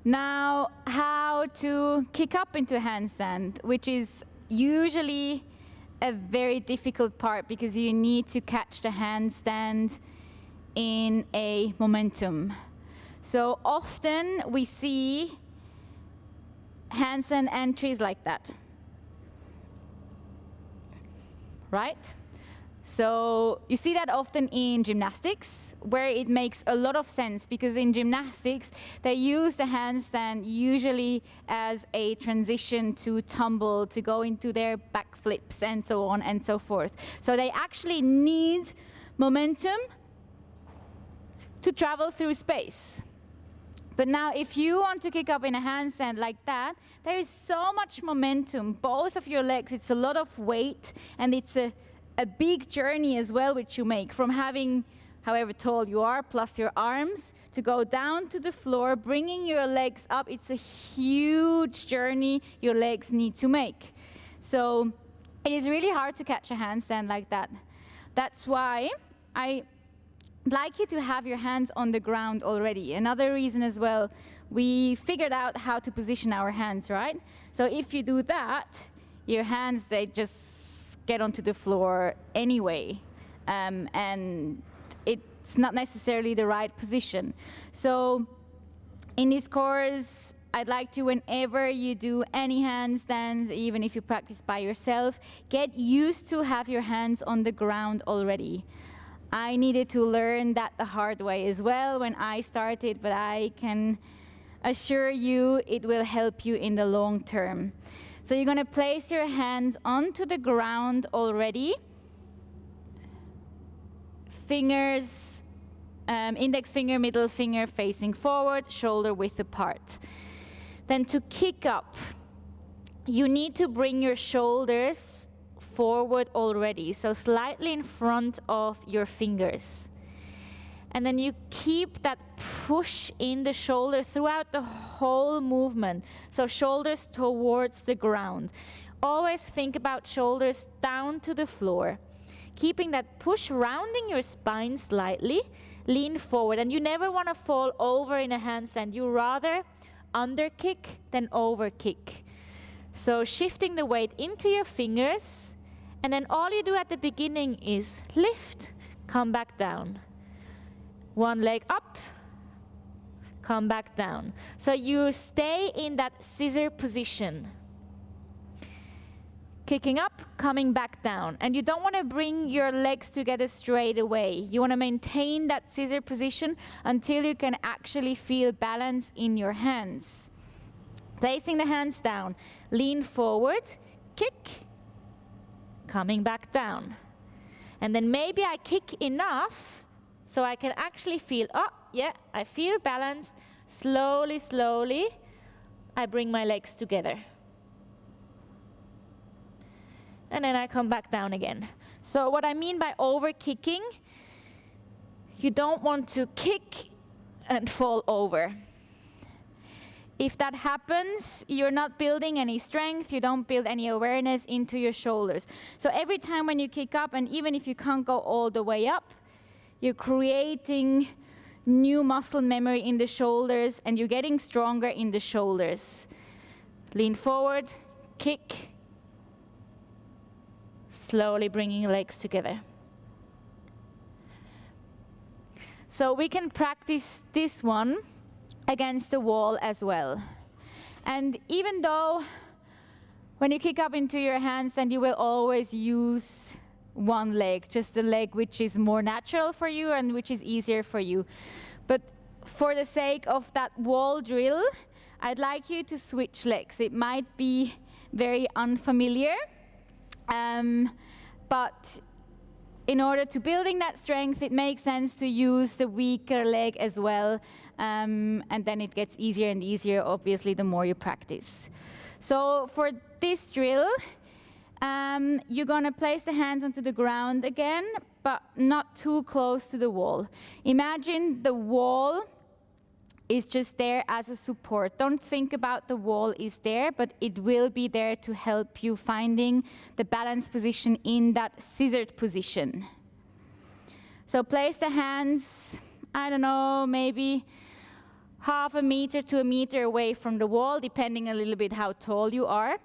Now, how to kick up into a handstand, which is usually a very difficult part because you need to catch the handstand in a momentum. So often we see handstand entries like that, right? So you see that often in gymnastics, where it makes a lot of sense because in gymnastics they use the handstand usually as a transition to tumble, to go into their back flips and so on and so forth. So they actually need momentum to travel through space. But now if you want to kick up in a handstand like that, there is so much momentum, both of your legs, it's a lot of weight, and it's a big journey as well which you make from having however tall you are plus your arms to go down to the floor, bringing your legs up. It's a huge journey your legs need to make. So it is really hard to catch a handstand like that. That's why I like you to have your hands on the ground already. Another reason as well, we figured out how to position our hands, right? So if you do that, your hands, they just get onto the floor anyway, and it's not necessarily the right position. So in this course, I'd like to, whenever you do any handstands, even if you practice by yourself, get used to have your hands on the ground already. I needed to learn that the hard way as well when I started, but I can assure you it will help you in the long term. So you're going to place your hands onto the ground already. Fingers, index finger, middle finger facing forward, shoulder width apart. Then to kick up, you need to bring your shoulders forward already, so slightly in front of your fingers. And then you keep that push in the shoulder throughout the whole movement. So shoulders towards the ground. Always think about shoulders down to the floor. Keeping that push, rounding your spine slightly, lean forward. And you never want to fall over in a handstand. You rather under kick than over kick. So shifting the weight into your fingers, and then all you do at the beginning is lift, come back down. One leg up, come back down. So you stay in that scissor position. Kicking up, coming back down. And you don't want to bring your legs together straight away. You want to maintain that scissor position until you can actually feel balance in your hands. Placing the hands down, lean forward, kick, coming back down. And then maybe I kick enough so I can actually feel, oh, yeah, I feel balanced. Slowly, slowly, I bring my legs together. And then I come back down again. So what I mean by over kicking, you don't want to kick and fall over. If that happens, you're not building any strength, you don't build any awareness into your shoulders. So every time when you kick up, and even if you can't go all the way up, you're creating new muscle memory in the shoulders, and you're getting stronger in the shoulders. Lean forward, kick, slowly bringing legs together. So we can practice this one against the wall as well. And even though when you kick up into your hands, and you will always use one leg, just the leg which is more natural for you and which is easier for you. But for the sake of that wall drill, I'd like you to switch legs. It might be very unfamiliar, but in order to building that strength, it makes sense to use the weaker leg as well, and then it gets easier and easier, obviously, the more you practice. So for this drill, you're going to place the hands onto the ground again, but not too close to the wall. Imagine the wall is just there as a support. Don't think about the wall is there, but it will be there to help you finding the balance position in that scissored position. So place the hands, I don't know, maybe half a meter to a meter away from the wall, depending a little bit how tall you are.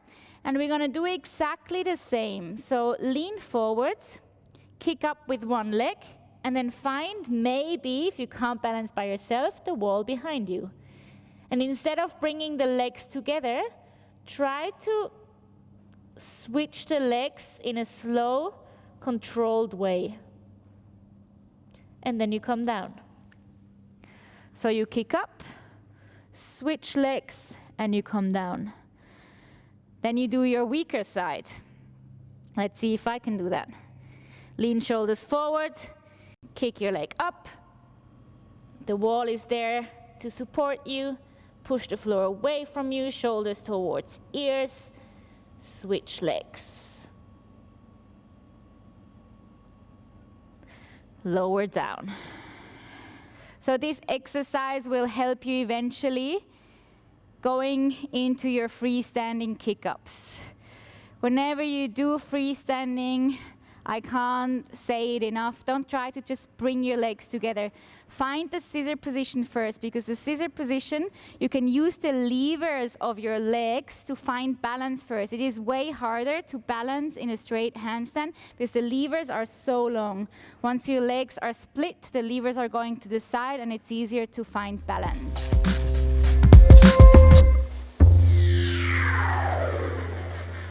And we're going to do exactly the same. So lean forwards, kick up with one leg, and then find, maybe, if you can't balance by yourself, the wall behind you. And instead of bringing the legs together, try to switch the legs in a slow, controlled way. And then you come down. So you kick up, switch legs, and you come down. Then you do your weaker side. Let's see if I can do that. Lean shoulders forward, kick your leg up. The wall is there to support you. Push the floor away from you, shoulders towards ears. Switch legs. Lower down. So this exercise will help you eventually going into your freestanding kick-ups. Whenever you do freestanding, I can't say it enough, don't try to just bring your legs together. Find the scissor position first, because the scissor position, you can use the levers of your legs to find balance first. It is way harder to balance in a straight handstand because the levers are so long. Once your legs are split, the levers are going to the side and it's easier to find balance.